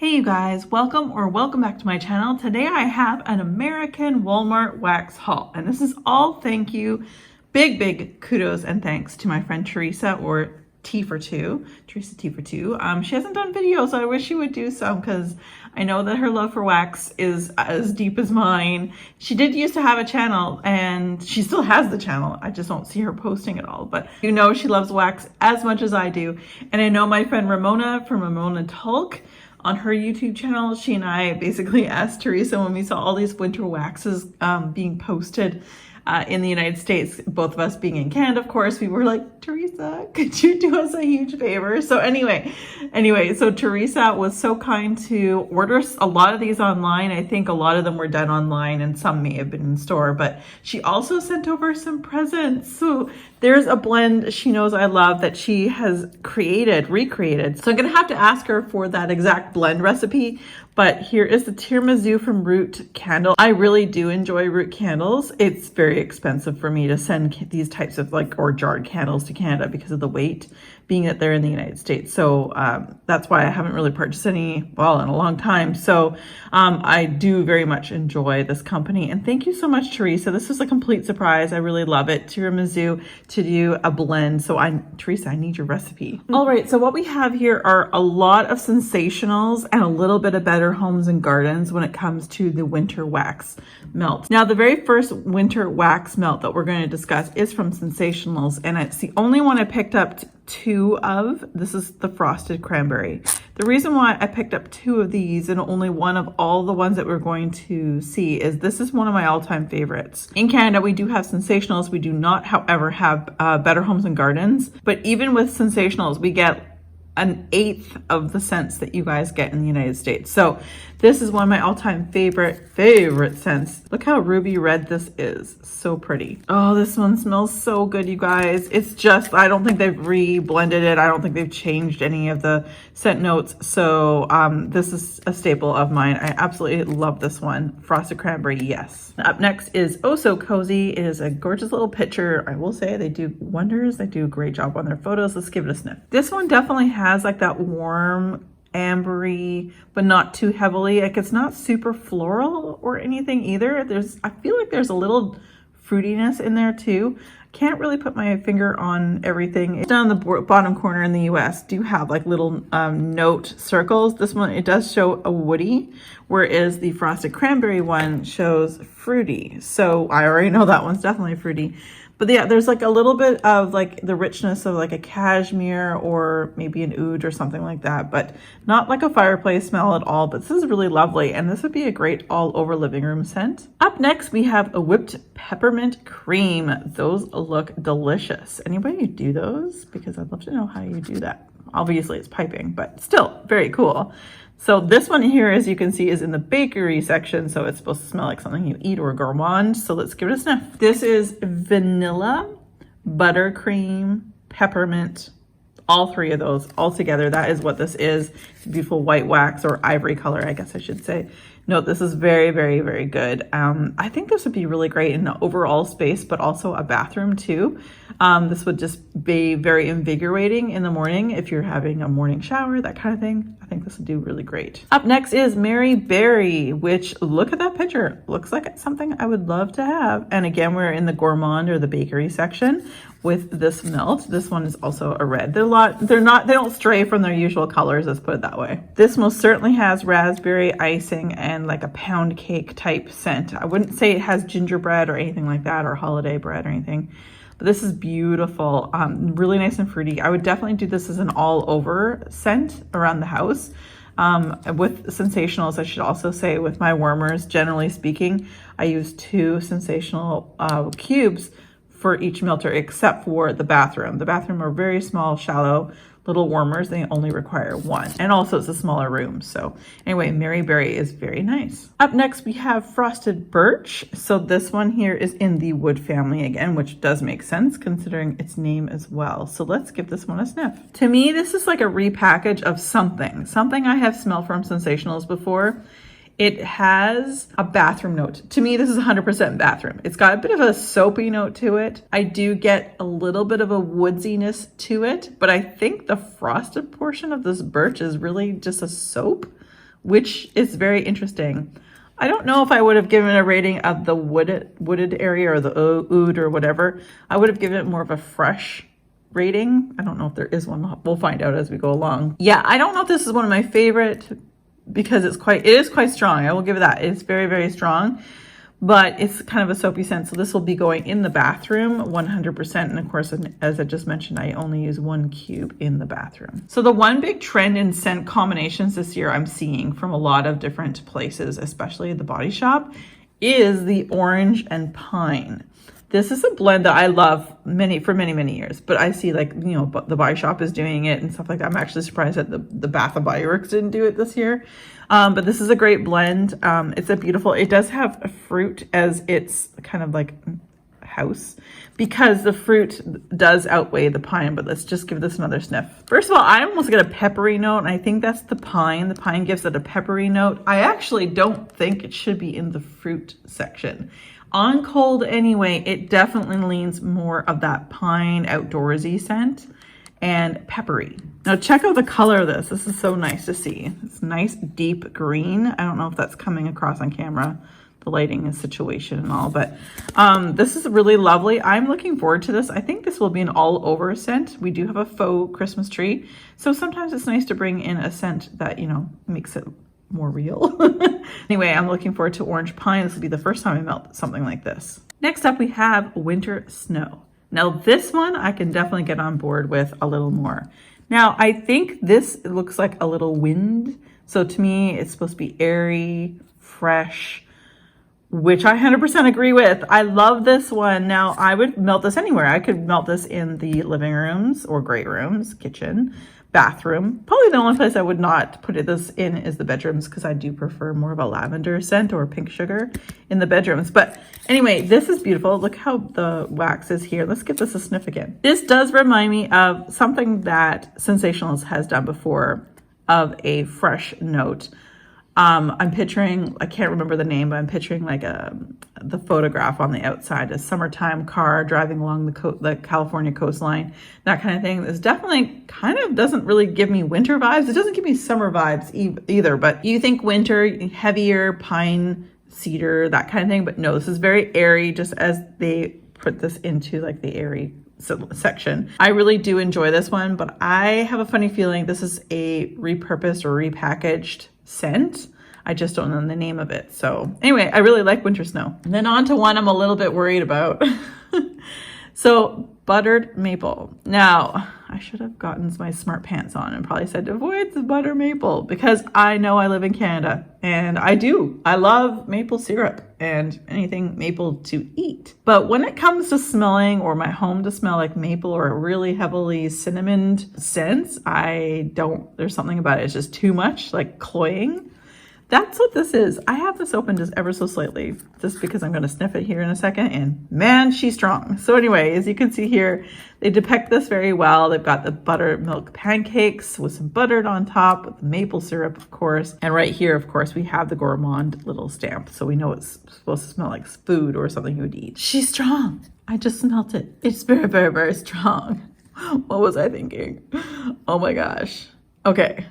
Hey you guys, welcome back to my channel. Today I have an American Walmart wax haul, and this is all thank you, big kudos and thanks to my friend Teresa, or T for Two, Teresa T for Two. She hasn't done videos, so I wish she would do some because I know that her love for wax is as deep as mine. She did used to have a channel, and she still has the channel. I just don't see her posting it all, but you know she loves wax as much as I do. And I know my friend Ramona from Ramona Talk, on her YouTube channel, she and I basically asked Teresa when we saw all these winter waxes being posted in the United States, both of us being in Canada, of course, we were like, Teresa, could you do us a huge favor? So anyway, so Teresa was so kind to order a lot of these online. I think a lot of them were done online and some may have been in store, but she also sent over some presents. So there's a blend she knows I love that she has recreated. So I'm gonna have to ask her for that exact blend recipe. But here is the tiramisu from Root Candle. I really do enjoy Root candles. It's very expensive for me to send these types of or jarred candles to Canada because of the weight, being that they're in the United States. So that's why I haven't really purchased any, well, in a long time. So I do very much enjoy this company. And thank you so much, Teresa. This is a complete surprise. I really love it. Tiramisu to do a blend. So Teresa, I need your recipe. All right, so what we have here are a lot of sensationals and a little bit of Better Homes and Gardens when it comes to the winter wax melt. Now, the very first winter wax melt that we're going to discuss is from Sensationals, and it's the only one I picked up two of. This is the Frosted Cranberry. The reason why I picked up two of these and only one of all the ones that we're going to see is this is one of my all-time favorites. In Canada, we do have Sensationals. We do not, however, have Better Homes and Gardens, but even with Sensationals, we get an eighth of the scents that you guys get in the United States. So this is one of my all-time favorite scents. Look how ruby red this is. So pretty. Oh, this one smells so good, you guys. It's just, I don't think they've re-blended it. I don't think they've changed any of the scent notes. So this is a staple of mine. I absolutely love this one. Frosted Cranberry, yes. Up next is Oh So Cozy. It is a gorgeous little picture. I will say they do wonders. They do a great job on their photos. Let's give it a sniff. This one definitely has like that warm ambery, but not too heavily. Like it's not super floral or anything either. I feel like there's a little fruitiness in there too. Can't really put my finger on everything. Down the bottom corner in the US do have like little note circles. This one, it does show a woody, whereas the Frosted Cranberry one shows fruity. So I already know that one's definitely fruity. But yeah, there's like a little bit of like the richness of like a cashmere or maybe an oud or something like that, but not like a fireplace smell at all. But this is really lovely, and this would be a great all over living room scent. Up next, we have a whipped peppermint cream. Those look delicious. Anybody do those? Because I'd love to know how you do that. Obviously it's piping, but still very cool. So this one here, as you can see, is in the bakery section. So it's supposed to smell like something you eat or gourmand. So let's give it a sniff. This is vanilla, buttercream, peppermint, all three of those all together. That is what this is. It's a beautiful white wax, or ivory color, I guess I should say. No, this is very good. I think this would be really great in an overall space, but also a bathroom too. This would just be very invigorating in the morning if you're having a morning shower, that kind of thing. I think this would do really great. Up next is Mary Berry, which, look at that picture. Looks like it's something I would love to have. And again, we're in the gourmand or the bakery section with this melt. This one is also a red. They don't stray from their usual colors, let's put it that way. This most certainly has raspberry icing and like a pound cake type scent. I wouldn't say it has gingerbread or anything like that, or holiday bread or anything. But this is beautiful, really nice and fruity. I would definitely do this as an all over scent around the house. With Sensationals, I should also say, with my warmers, generally speaking, I use 2 Sensational cubes for each melter, except for the bathroom. The bathroom are very small, shallow little warmers. They only require 1. And also it's a smaller room. So anyway, Mary Berry is very nice. Up next, we have Frosted Birch. So this one here is in the wood family again, which does make sense considering its name as well. So let's give this one a sniff. To me, this is like a repackage of something I have smelled from Sensationals before. It has a bathroom note. To me, this is 100% bathroom. It's got a bit of a soapy note to it. I do get a little bit of a woodsiness to it, but I think the frosted portion of this birch is really just a soap which is very interesting. I don't know if I would have given a rating of the wooded area or the oud or whatever. I would have given it more of a fresh rating. I don't know if there is one. We'll find out as we go along. Yeah, I don't know if this is one of my favorite because it is quite strong. I will give it that. It's very, very strong, but it's kind of a soapy scent. So this will be going in the bathroom 100%. And of course, as I just mentioned, I only use 1 cube in the bathroom. So the one big trend in scent combinations this year I'm seeing from a lot of different places, especially at the Body Shop, is the orange and pine. This is a blend that I love for many years, but I see like, you know, the Body Shop is doing it and stuff like that. I'm actually surprised that the Bath and Body Works didn't do it this year. But this is a great blend. It does have a fruit as its kind of like house because the fruit does outweigh the pine, but let's just give this another sniff. First of all, I almost get a peppery note, and I think that's the pine. The pine gives it a peppery note. I actually don't think it should be in the fruit section. On cold anyway, it definitely leans more of that pine outdoorsy scent and peppery. Now check out the color of this. This is so nice to see. It's nice deep green. I don't know if that's coming across on camera, the lighting and situation and all, but this is really lovely. I'm looking forward to this. I think this will be an all over scent. We do have a faux Christmas tree, so sometimes it's nice to bring in a scent that, you know, makes it more real. Anyway, I'm looking forward to orange pine. This will be the first time I melt something like this. Next up, we have winter snow. Now this one I can definitely get on board with a little more. Now I think this looks like a little wind. So to me, it's supposed to be airy, fresh, which I 100% agree with. I love this one. Now I would melt this anywhere. I could melt this in the living rooms or great rooms, kitchen, bathroom. Probably the only place I would not put this in is the bedrooms because I do prefer more of a lavender scent or pink sugar in the bedrooms. But anyway, this is beautiful. Look how the wax is here. Let's give this a sniff again. This does remind me of something that Sensationals has done before of a fresh note. I'm picturing, I can't remember the name, but I'm picturing like the photograph on the outside, a summertime car driving along the California coastline, that kind of thing. This definitely kind of doesn't really give me winter vibes. It doesn't give me summer vibes either, but you think winter, heavier pine, cedar, that kind of thing. But no, this is very airy, just as they put this into like the airy section. I really do enjoy this one, but I have a funny feeling this is a repurposed or repackaged scent. I just don't know the name of it. So anyway, I really like winter snow. And then on to one I'm a little bit worried about. So buttered maple. Now I should have gotten my smart pants on and probably said avoid the butter maple because I know I live in Canada and I love maple syrup and anything maple to eat. But when it comes to smelling or my home to smell like maple or really heavily cinnamoned scents, there's something about it. It's just too much, like cloying. That's what this is. I have this open just ever so slightly, just because I'm going to sniff it here in a second, and man, she's strong. So anyway, as you can see here, they depict this very well. They've got the buttermilk pancakes with some butter on top, with maple syrup, of course. And right here, of course, we have the gourmand little stamp, so we know it's supposed to smell like food or something you would eat. She's strong. I just smelt it. It's very, very, very strong. What was I thinking? Oh my gosh. Okay.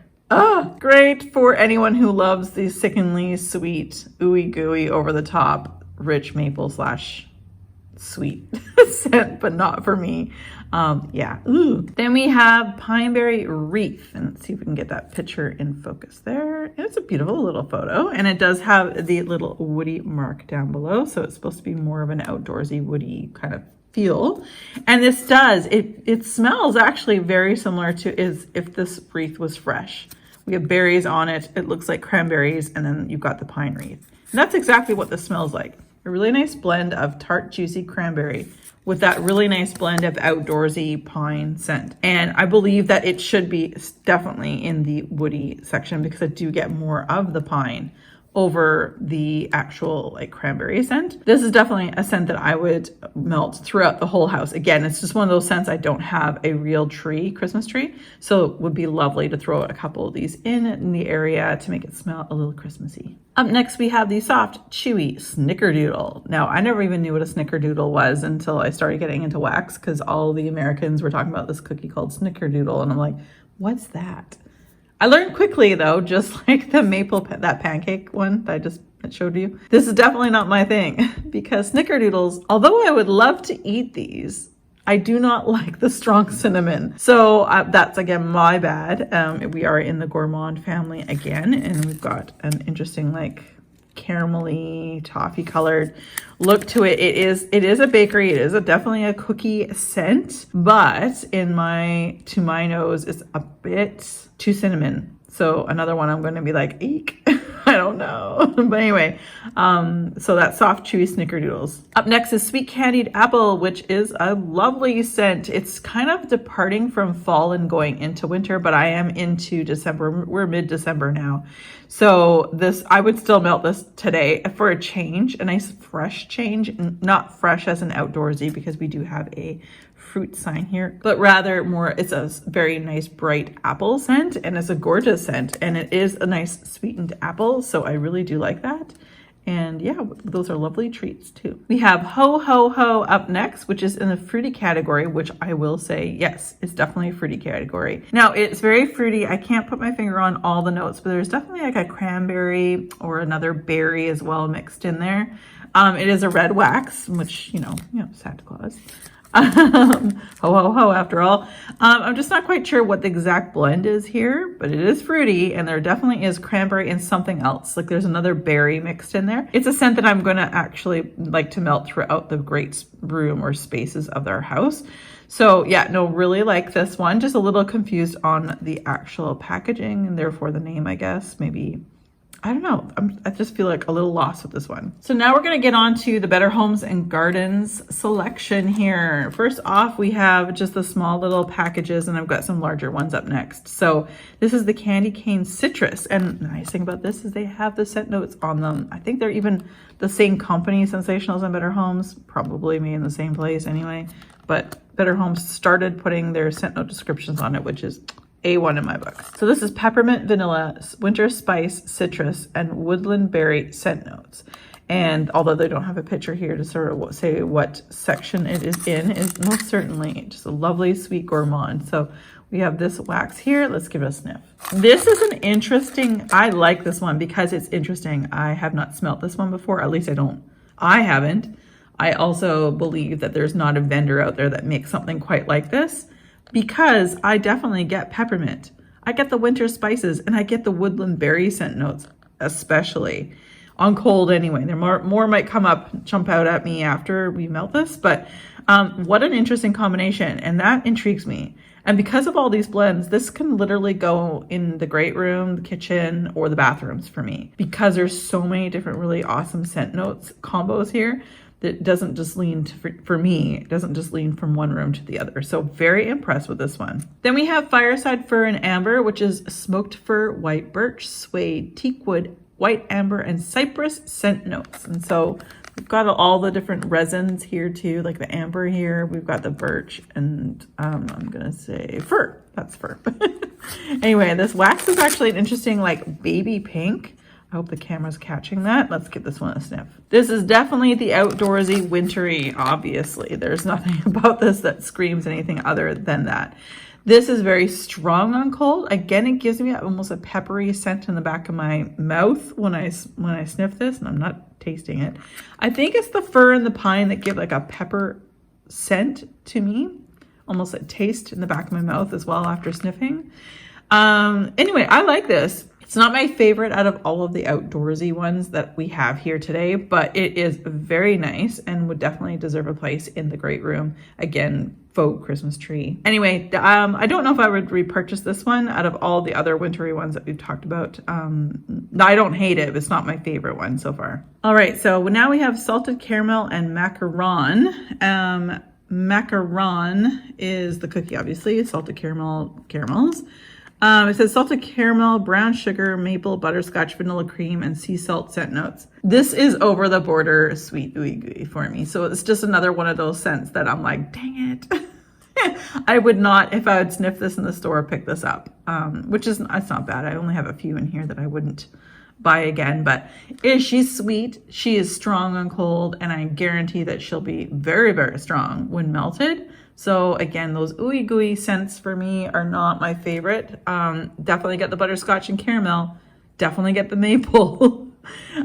Great for anyone who loves the sickeningly sweet, ooey gooey, over the top, rich maple / sweet scent, but not for me. Yeah. Ooh. Then we have Pineberry Wreath, and let's see if we can get that picture in focus there. It's a beautiful little photo, and it does have the little woody mark down below, so it's supposed to be more of an outdoorsy, woody kind of feel. And this it smells actually very similar to if this wreath was fresh. We have berries on it. It looks like cranberries, and then you've got the pine wreath. And that's exactly what this smells like. A really nice blend of tart, juicy cranberry with that really nice blend of outdoorsy pine scent. And I believe that it should be definitely in the woody section because I do get more of the pine over the actual like cranberry scent. This is definitely a scent that I would melt throughout the whole house. Again, it's just one of those scents. I don't have a real Christmas tree, so it would be lovely to throw a couple of these in the area to make it smell a little Christmassy. Up next, we have the soft, chewy Snickerdoodle. Now, I never even knew what a Snickerdoodle was until I started getting into wax because all the Americans were talking about this cookie called Snickerdoodle, and I'm like, what's that? I learned quickly though, just like the that pancake one that I just showed you. This is definitely not my thing because Snickerdoodles, although I would love to eat these, I do not like the strong cinnamon. So that's again my bad. We are in the gourmand family again, and we've got an interesting like caramelly toffee colored look to it. It is a bakery. It is definitely a cookie scent, but to my nose, it's a bit too cinnamon. So another one I'm going to be like, eek. I don't know. But anyway, so that's soft, chewy Snickerdoodles. Up next is Sweet Candied Apple, which is a lovely scent. It's kind of departing from fall and going into winter, but I am into December. We're mid-December now. So I would still melt this today for a change, a nice fresh change, not fresh as an outdoorsy because we do have a fruit sign here, but rather more, it's a very nice bright apple scent, and it's a gorgeous scent, and it is a nice sweetened apple, so I really do like that. And yeah, those are lovely treats too. We have Ho Ho Ho up next, which is in the fruity category, which I will say, yes, it's definitely a fruity category. Now it's very fruity. I can't put my finger on all the notes, but there's definitely like a cranberry or another berry as well mixed in there. It is a red wax, which, you know, Santa Claus. Ho ho ho, after all. I'm just not quite sure what the exact blend is here, but it is fruity, and there definitely is cranberry and something else. Like there's another berry mixed in there. It's a scent that I'm going to actually like to melt throughout the great room or spaces of their house. So yeah, no, really like this one. Just a little confused on the actual packaging and therefore the name, I guess. Maybe, I don't know. I just feel like a little lost with this one. So now we're going to get on to the Better Homes and Gardens selection here. First off, we have just the small little packages, and I've got some larger ones up next. So this is the Candy Cane Citrus. And the nice thing about this is they have the scent notes on them. I think they're even the same company, Sensationals and Better Homes, probably made in the same place anyway. But Better Homes started putting their scent note descriptions on it, which is A1 in my book. So this is peppermint, vanilla, winter spice, citrus, and woodland berry scent notes. And although they don't have a picture here to sort of say what section it is in, is most certainly just a lovely sweet gourmand. So we have this wax here. Let's give it a sniff. This is an interesting, I like this one because it's interesting. I have not smelt this one before. At least I haven't. I also believe that there's not a vendor out there that makes something quite like this, because I definitely get peppermint. I get the winter spices, and I get the woodland berry scent notes, especially on cold anyway. There more might jump out at me after we melt this, but what an interesting combination, and that intrigues me. And because of all these blends, this can literally go in the great room, the kitchen, or the bathrooms for me, because there's so many different really awesome scent notes combos here. That doesn't just lean for me, it doesn't just lean from one room to the other. So very impressed with this one. Then we have Fireside Fir and Amber, which is smoked fir, white birch, suede, teakwood, white amber, and cypress scent notes. And so we've got all the different resins here too, like the amber here. We've got the birch, and I'm gonna say fir. That's fir. Anyway, this wax is actually an interesting like baby pink. I hope the camera's catching that. Let's give this one a sniff. This is definitely the outdoorsy, wintry, obviously. There's nothing about this that screams anything other than that. This is very strong on cold. Again, it gives me almost a peppery scent in the back of my mouth when I sniff this, and I'm not tasting it. I think it's the fir and the pine that give like a pepper scent to me. Almost a taste in the back of my mouth as well after sniffing. Anyway, I like this. It's not my favorite out of all of the outdoorsy ones that we have here today, but it is very nice and would definitely deserve a place in the great room. Again, faux Christmas tree. Anyway, I don't know if I would repurchase this one out of all the other wintry ones that we've talked about. I don't hate it, but it's not my favorite one so far. All right, so now we have salted caramel and macaron. Macaron is the cookie, obviously, salted caramels. It says salted caramel, brown sugar, maple, butterscotch, vanilla cream, and sea salt scent notes. This is over the border sweet ooey gooey for me. So it's just another one of those scents that I'm like, dang it. I would not, if I would sniff this in the store, pick this up, which is, it's not bad. I only have a few in here that I wouldn't buy again, but she's sweet. She is strong on cold, and I guarantee that she'll be very, very strong when melted. So again, those ooey gooey scents for me are not my favorite. Definitely get the butterscotch and caramel. Definitely get the maple.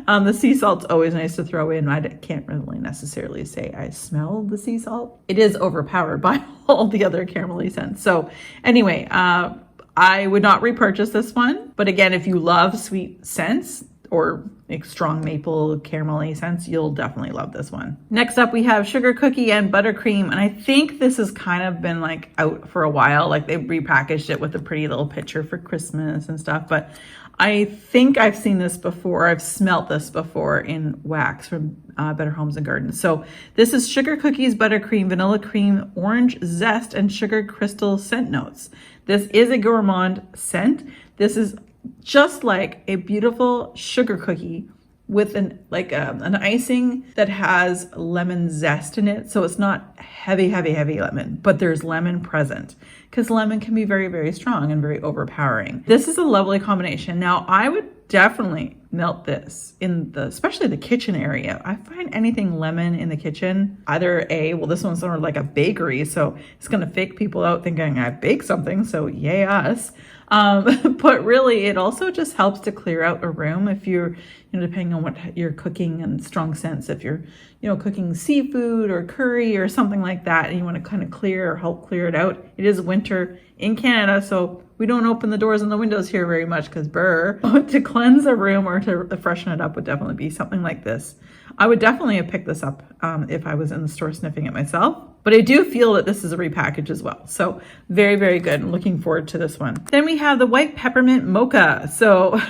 The sea salt's always nice to throw in. I can't really necessarily say I smell the sea salt. It is overpowered by all the other caramelly scents. So anyway, I would not repurchase this one. But again, if you love sweet scents or like strong maple caramelly scents, you'll definitely love this one. Next up, we have sugar cookie and buttercream. And I think this has kind of been like out for a while. Like they repackaged it with a pretty little picture for Christmas and stuff. But I think I've seen this before. I've smelt this before in wax from Better Homes and Gardens. So this is sugar cookies, buttercream, vanilla cream, orange zest, and sugar crystal scent notes. This is a gourmand scent. This is just like a beautiful sugar cookie with an icing that has lemon zest in it. So it's not heavy lemon, but there's lemon present because lemon can be very, very strong and very overpowering. This is a lovely combination. Now I would definitely melt this in especially the kitchen area. I find anything lemon in the kitchen, either well, this one's sort of like a bakery, so it's going to fake people out thinking I baked something. So yay us. But really it also just helps to clear out a room if you're, depending on what you're cooking and strong scents, if you're, cooking seafood or curry or something like that, and you want to kind of clear or help clear it out. It is winter in Canada, so we don't open the doors and the windows here very much because to cleanse a room or to freshen it up would definitely be something like this. I would definitely have picked this up if I was in the store sniffing it myself. But I do feel that this is a repackage as well. So very, very good. I'm looking forward to this one. Then we have the white peppermint mocha. So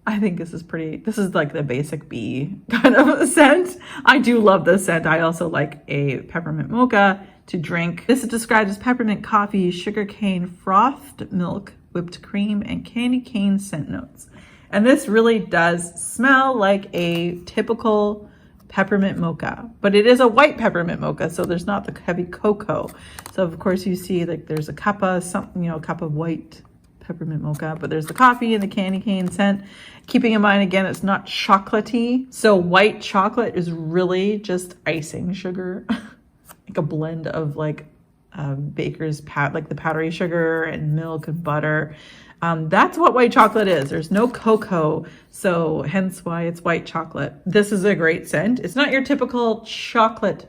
I think this is like the basic bee kind of scent. I do love this scent. I also like a peppermint mocha to drink. This is described as peppermint coffee, sugarcane, frothed milk, whipped cream, and candy cane scent notes. And this really does smell like a typical peppermint mocha, but it is a white peppermint mocha, so there's not the heavy cocoa. So of course you see like there's a cup of white peppermint mocha, but there's the coffee and the candy cane scent. Keeping in mind again, it's not chocolatey. So white chocolate is really just icing sugar, like a blend of like baker's like the powdery sugar and milk and butter. That's what white chocolate is. There's no cocoa, so hence why it's white chocolate. This is a great scent. It's not your typical chocolate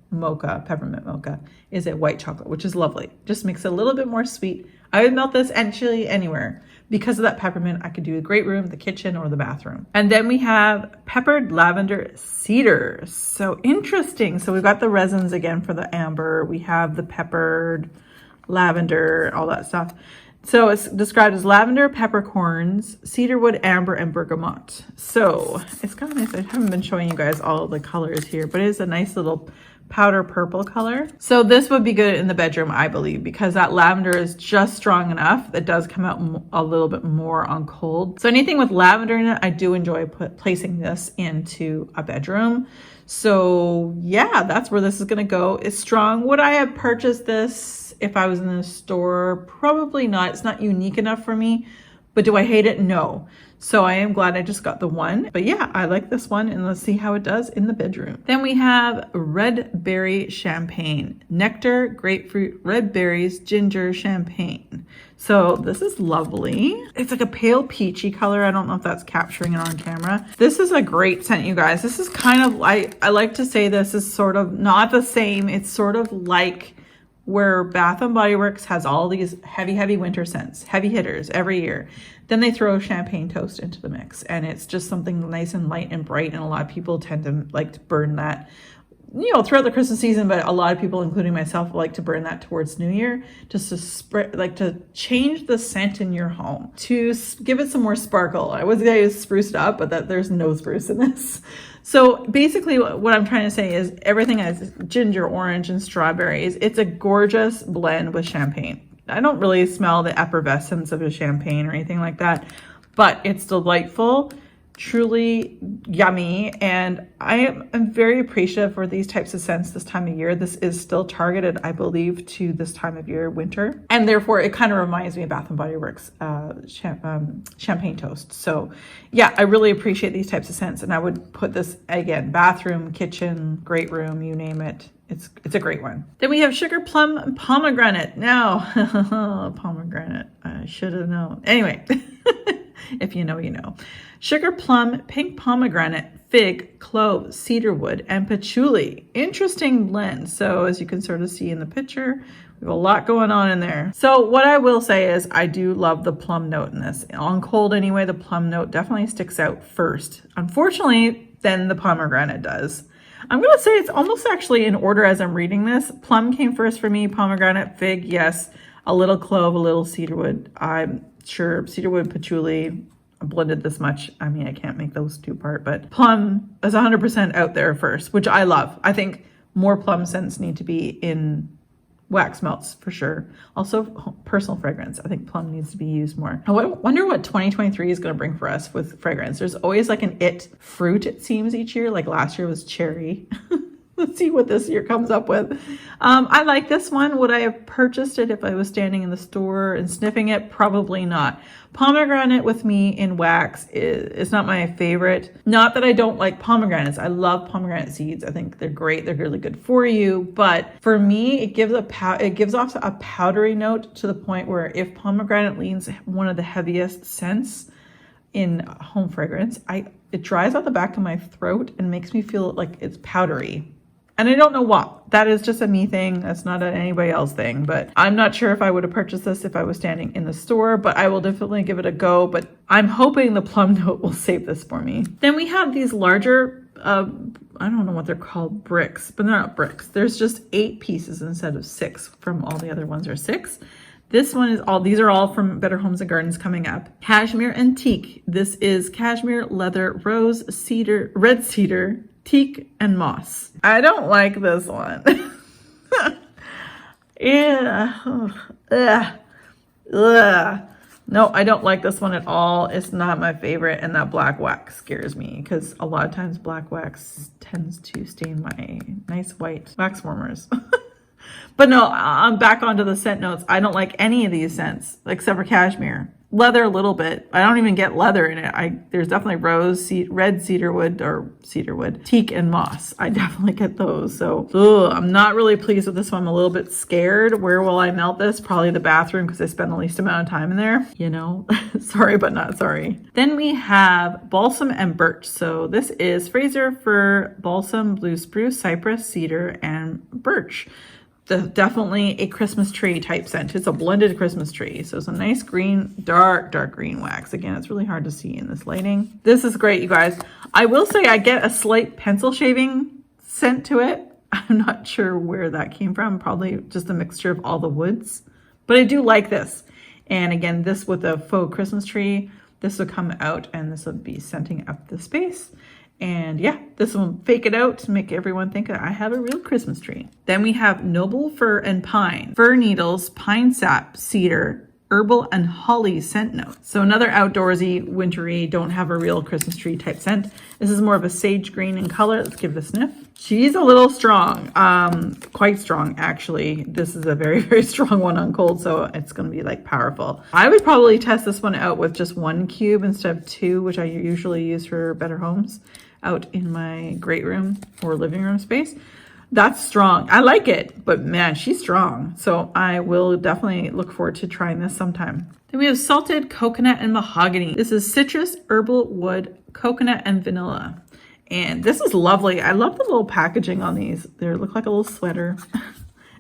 mocha, peppermint mocha. Is it white chocolate, which is lovely. Just makes it a little bit more sweet. I would melt this actually anywhere. Because of that peppermint, I could do the great room, the kitchen, or the bathroom. And then we have peppered lavender cedar. So interesting. So we've got the resins again for the amber. We have the peppered lavender, all that stuff. So it's described as lavender, peppercorns, cedarwood, amber, and bergamot. So it's kind of nice. I haven't been showing you guys all of the colors here, but it is a nice little powder purple color. So this would be good in the bedroom, I believe, because that lavender is just strong enough that does come out a little bit more on cold. So anything with lavender in it, I do enjoy placing this into a bedroom. So yeah, that's where this is going to go. It's strong. Would I have purchased this if I was in the store? Probably not. It's not unique enough for me. But do I hate it? No. So I am glad I just got the one. But yeah, I like this one, and let's see how it does in the bedroom. Then we have red berry champagne, nectar, grapefruit, red berries, ginger, champagne. So this is lovely. It's like a pale peachy color. I don't know if that's capturing it on camera. This is a great scent, you guys. This is kind of like, I like to say this is sort of not the same. It's sort of like where Bath and Body Works has all these heavy winter scents, heavy hitters every year. Then they throw champagne toast into the mix, and it's just something nice and light and bright. And a lot of people tend to like to burn that, throughout the Christmas season, but a lot of people, including myself, like to burn that towards New Year, just to spread, like to change the scent in your home, to give it some more sparkle. I was going to spruce it up, but there's no spruce in this. So basically what I'm trying to say is everything has ginger, orange, and strawberries. It's a gorgeous blend with champagne. I don't really smell the effervescence of a champagne or anything like that, but it's delightful. truly yummy, and I am very appreciative for these types of scents this time of year. This is still targeted, I believe, to this time of year, winter, and therefore it kind of reminds me of Bath and Body Works champagne toast. So yeah, I really appreciate these types of scents, and I would put this again, bathroom, kitchen, great room, you name it. It's a great one. Then we have sugar plum and pomegranate. Now, pomegranate, I should have known. Anyway, if you know, you know. Sugar plum, pink pomegranate, fig, clove, cedarwood, and patchouli. Interesting blend. So as you can sort of see in the picture, we have a lot going on in there. So what I will say is I do love the plum note in this. On cold anyway, the plum note definitely sticks out first. Unfortunately, then the pomegranate does. I'm going to say it's almost actually in order as I'm reading this. Plum came first for me, pomegranate, fig, yes, a little clove, a little cedarwood. I'm sure cedarwood, patchouli, blended this much. I mean, I can't make those two apart, but plum is 100% out there first, which I love. I think more plum scents need to be in wax melts for sure. Also personal fragrance. I think plum needs to be used more. I wonder what 2023 is going to bring for us with fragrance. There's always like an fruit, it seems, each year. Like last year was cherry. Let's see what this year comes up with. I like this one. Would I have purchased it if I was standing in the store and sniffing it? Probably not. Pomegranate with me in wax is not my favorite. Not that I don't like pomegranates. I love pomegranate seeds. I think they're great. They're really good for you. But for me, it gives off a powdery note to the point where if pomegranate leans one of the heaviest scents in home fragrance, it dries out the back of my throat and makes me feel like it's powdery. And I don't know what. That is just a me thing. That's not an anybody else thing. But I'm not sure if I would have purchased this if I was standing in the store. But I will definitely give it a go. But I'm hoping the plum note will save this for me. Then we have these larger, I don't know what they're called, bricks. But they're not bricks. There's just 8 pieces instead of 6 from all the other ones are 6. This one is these are all from Better Homes and Gardens coming up. Cashmere and teak. This is cashmere, leather, rose, cedar, red cedar, teak, and moss. I don't like this one. Yeah. Ugh. Ugh. No, I don't like this one at all. It's not my favorite, and that black wax scares me because a lot of times black wax tends to stain my nice white wax warmers. But no, I'm back onto the scent notes. I don't like any of these scents except for cashmere. Leather a little bit. I don't even get leather in it. There's definitely rose, red cedarwood, teak, and moss. I definitely get those. So I'm not really pleased with this one. I'm a little bit scared. Where will I melt this? Probably the bathroom because I spend the least amount of time in there. You know, sorry, but not sorry. Then we have Balsam and Birch. So this is Fraser, fir, balsam, blue spruce, cypress, cedar, and birch. Definitely a Christmas tree type scent. It's a blended Christmas tree. So it's a nice green, dark green wax. Again, it's really hard to see in this lighting. This is great, you guys. I will say I get a slight pencil shaving scent to it. I'm not sure where that came from. Probably just a mixture of all the woods. But I do like this. And again, this with a faux Christmas tree, this will come out and this will be scenting up the space. And yeah, this will fake it out to make everyone think I have a real Christmas tree. Then we have noble fir and pine, fir needles, pine sap, cedar, herbal, and holly scent notes. So another outdoorsy, wintry, don't have a real Christmas tree type scent. This is more of a sage green in color. Let's give it a sniff. She's a little strong, quite strong actually. This is a very, very strong one on cold, so it's going to be like powerful. I would probably test this one out with just 1 cube instead of 2, which I usually use for Better Homes out in my great room or living room space. That's strong. I like it, but man, she's strong. So I will definitely look forward to trying this sometime. Then we have salted coconut and mahogany. This is citrus, herbal, wood, coconut, and vanilla. And this is lovely. I love the little packaging on these. They look like a little sweater.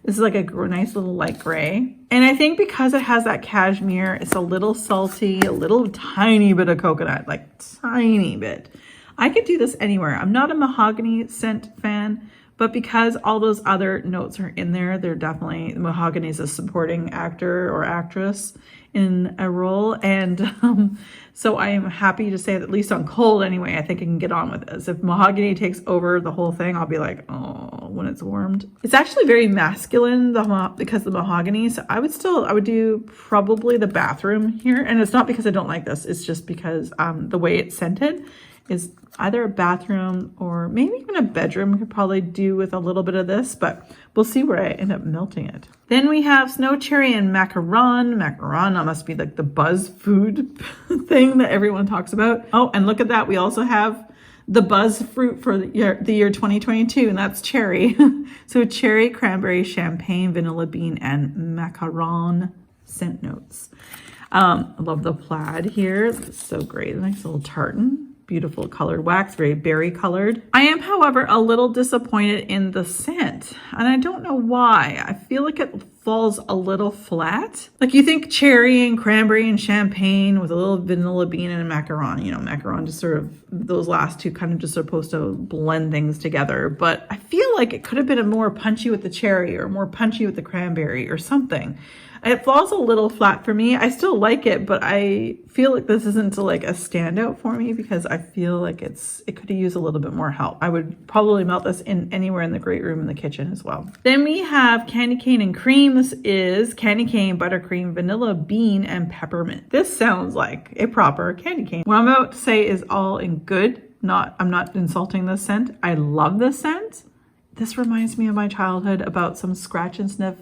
This is like a nice little light gray. And I think because it has that cashmere, it's a little salty, a little tiny bit of coconut, like tiny bit. I could do this anywhere. I'm not a mahogany scent fan, But because all those other notes are in there, they're definitely, Mahogany is a supporting actor or actress in a role. And so I am happy to say that, at least on cold anyway, I think I can get on with this. If Mahogany takes over the whole thing, I'll be like, oh, when it's warmed. It's actually very masculine because of the Mahogany. So I would do probably the bathroom here. And it's not because I don't like this. It's just because the way it's scented is either a bathroom or maybe even a bedroom. I could probably do with a little bit of this, but we'll see where I end up melting it. Then we have Snow Cherry and Macaron. Macaron, that must be like the buzz food thing that everyone talks about. Oh, and look at that. We also have the buzz fruit for the year 2022, and that's cherry. So cherry, cranberry, champagne, vanilla bean, and macaron scent notes. I love the plaid here. It's so great. A nice little tartan. Beautiful colored wax, very berry colored. I am, however, a little disappointed in the scent, and I don't know why. I feel like it falls a little flat. Like, you think cherry and cranberry and champagne with a little vanilla bean and a macaron. You know, macaron just sort of, those last two kind of just supposed to blend things together. But I feel like it could have been more punchy with the cherry or more punchy with the cranberry or something. It falls a little flat for me. I still like it, but I feel like this isn't like a standout for me because I feel like it could have used a little bit more help. I would probably melt this in anywhere in the great room in the kitchen as well. Then we have candy cane and cream. This is candy cane, buttercream, vanilla bean, and peppermint. This sounds like a proper candy cane. What I'm about to say is all in good. I'm not insulting this scent. I love this scent. This reminds me of my childhood about some scratch and sniff,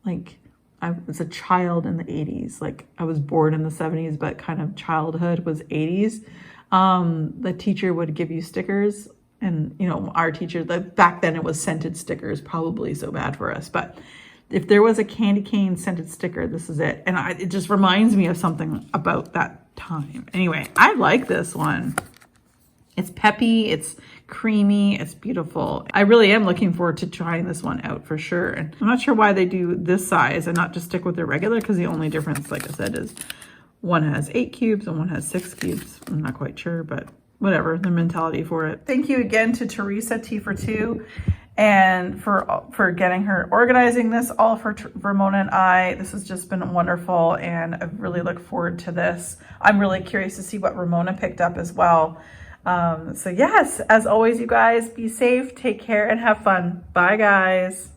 like, I was a child in the 80s. Like, I was born in the 70s, but kind of childhood was 80s. The teacher would give you stickers, and, you know, our teacher, back then it was scented stickers, probably so bad for us. But if there was a candy cane scented sticker, this is it. And it just reminds me of something about that time. Anyway, I like this one. It's peppy, it's creamy, it's beautiful. I really am looking forward to trying this one out for sure. And I'm not sure why they do this size and not just stick with their regular, because the only difference, like I said, is one has 8 cubes and one has 6 cubes. I'm not quite sure, but whatever, their mentality for it. Thank you again to Teresa T for 2 and for getting her organizing this all for Ramona and I. This has just been wonderful, and I really look forward to this. I'm really curious to see what Ramona picked up as well. So yes, as always, you guys, be safe, take care, and have fun. Bye, guys.